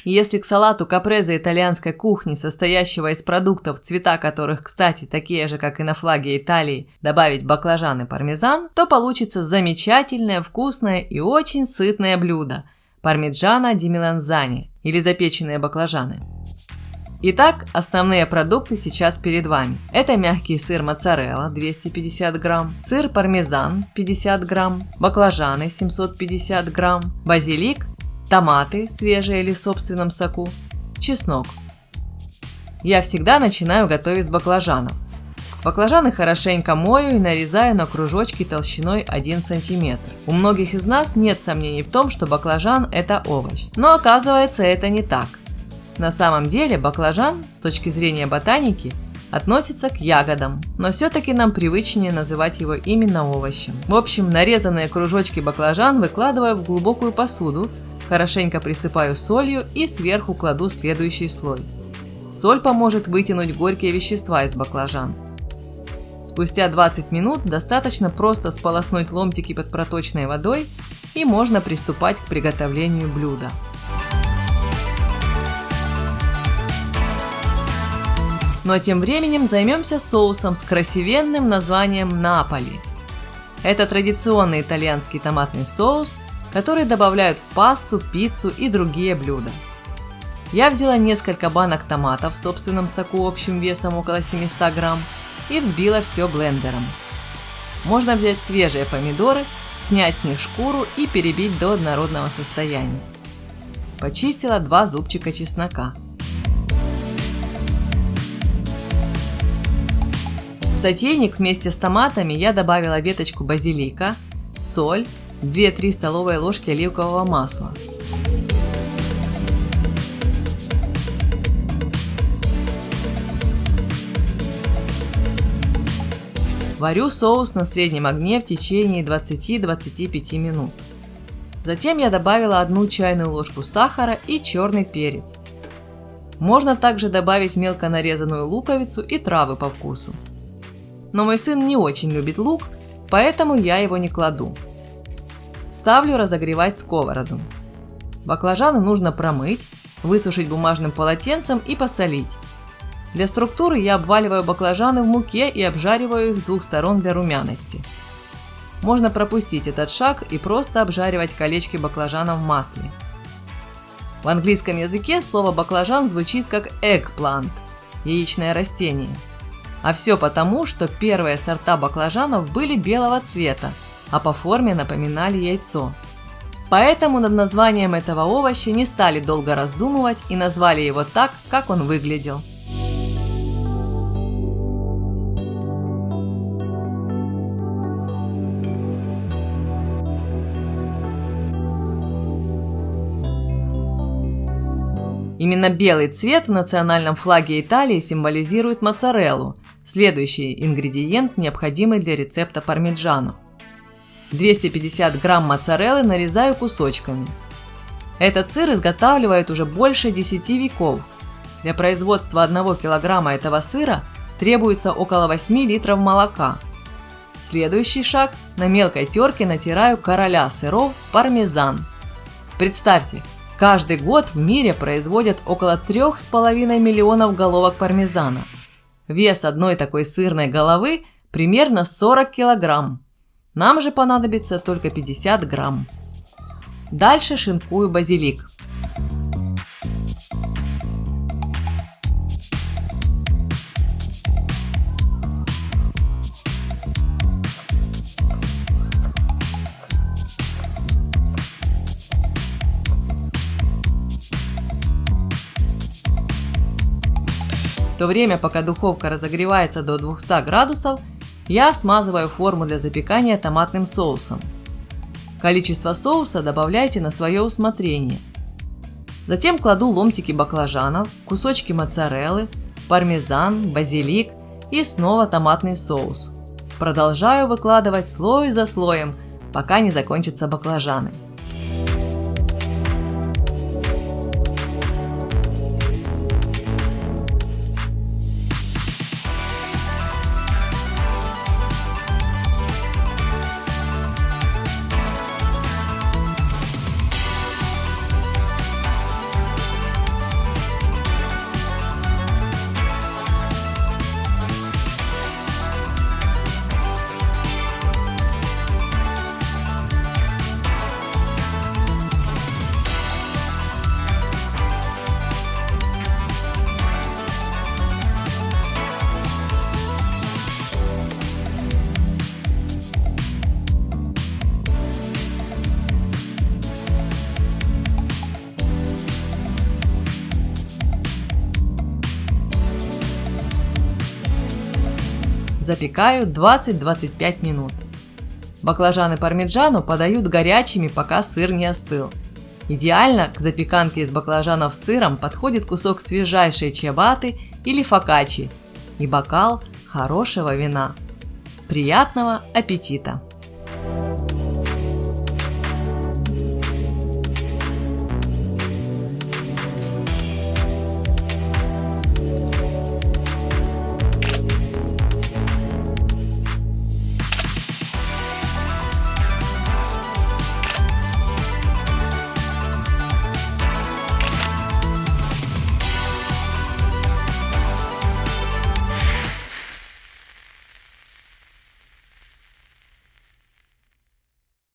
И если к салату капреза итальянской кухни, состоящего из продуктов, цвета которых, кстати, такие же, как и на флаге Италии, добавить баклажан и пармезан, то получится замечательное, вкусное и очень сытное блюдо – пармиджано ди меланзани или запеченные баклажаны. Итак, основные продукты сейчас перед вами. Это мягкий сыр моцарелла 250 грамм, сыр пармезан 50 грамм, баклажаны 750 грамм, базилик, томаты, свежие или в собственном соку, чеснок. Я всегда начинаю готовить с баклажанов. Баклажаны хорошенько мою и нарезаю на кружочки толщиной 1 см. У многих из нас нет сомнений в том, что баклажан – это овощ. Но оказывается, это не так. На самом деле баклажан, с точки зрения ботаники, относится к ягодам, но все-таки нам привычнее называть его именно овощем. В общем, нарезанные кружочки баклажан выкладываю в глубокую посуду, хорошенько присыпаю солью и сверху кладу следующий слой. Соль поможет вытянуть горькие вещества из баклажан. Спустя 20 минут достаточно просто сполоснуть ломтики под проточной водой и можно приступать к приготовлению блюда. Ну а тем временем займемся соусом с красивенным названием Наполи. Это традиционный итальянский томатный соус, который добавляют в пасту, пиццу и другие блюда. Я взяла несколько банок томатов в собственном соку общим весом около 700 грамм и взбила все блендером. Можно взять свежие помидоры, снять с них шкуру и перебить до однородного состояния. Почистила 2 зубчика чеснока. В сотейник вместе с томатами я добавила веточку базилика, соль, 2-3 столовые ложки оливкового масла. Варю соус на среднем огне в течение 20-25 минут. Затем я добавила 1 чайную ложку сахара и черный перец. Можно также добавить мелко нарезанную луковицу и травы по вкусу. Но мой сын не очень любит лук, поэтому я его не кладу. Ставлю разогревать сковороду. Баклажаны нужно промыть, высушить бумажным полотенцем и посолить. Для структуры я обваливаю баклажаны в муке и обжариваю их с 2 сторон для румяности. Можно пропустить этот шаг и просто обжаривать колечки баклажана в масле. В английском языке слово баклажан звучит как eggplant – яичное растение. А все потому, что первые сорта баклажанов были белого цвета, а по форме напоминали яйцо. Поэтому над названием этого овоща не стали долго раздумывать и назвали его так, как он выглядел. Именно белый цвет в национальном флаге Италии символизирует моцареллу, следующий ингредиент, необходимый для рецепта пармиджано. 250 грамм моцареллы нарезаю кусочками. Этот сыр изготавливают уже больше 10 веков. Для производства 1 килограмма этого сыра требуется около 8 литров молока. Следующий шаг – на мелкой терке натираю короля сыров пармезан. Представьте, каждый год в мире производят около 3,5 миллионов головок пармезана. Вес одной такой сырной головы примерно 40 килограмм. Нам же понадобится только 50 грамм. Дальше шинкую базилик. В то время, пока духовка разогревается до 200 градусов, я смазываю форму для запекания томатным соусом. Количество соуса добавляйте на свое усмотрение. Затем кладу ломтики баклажанов, кусочки моцареллы, пармезан, базилик и снова томатный соус. Продолжаю выкладывать слой за слоем, пока не закончатся баклажаны. Запекают 20-25 минут. Баклажаны пармиджано подают горячими, пока сыр не остыл. Идеально к запеканке из баклажанов с сыром подходит кусок свежайшей чиабатты или фокаччи и бокал хорошего вина. Приятного аппетита!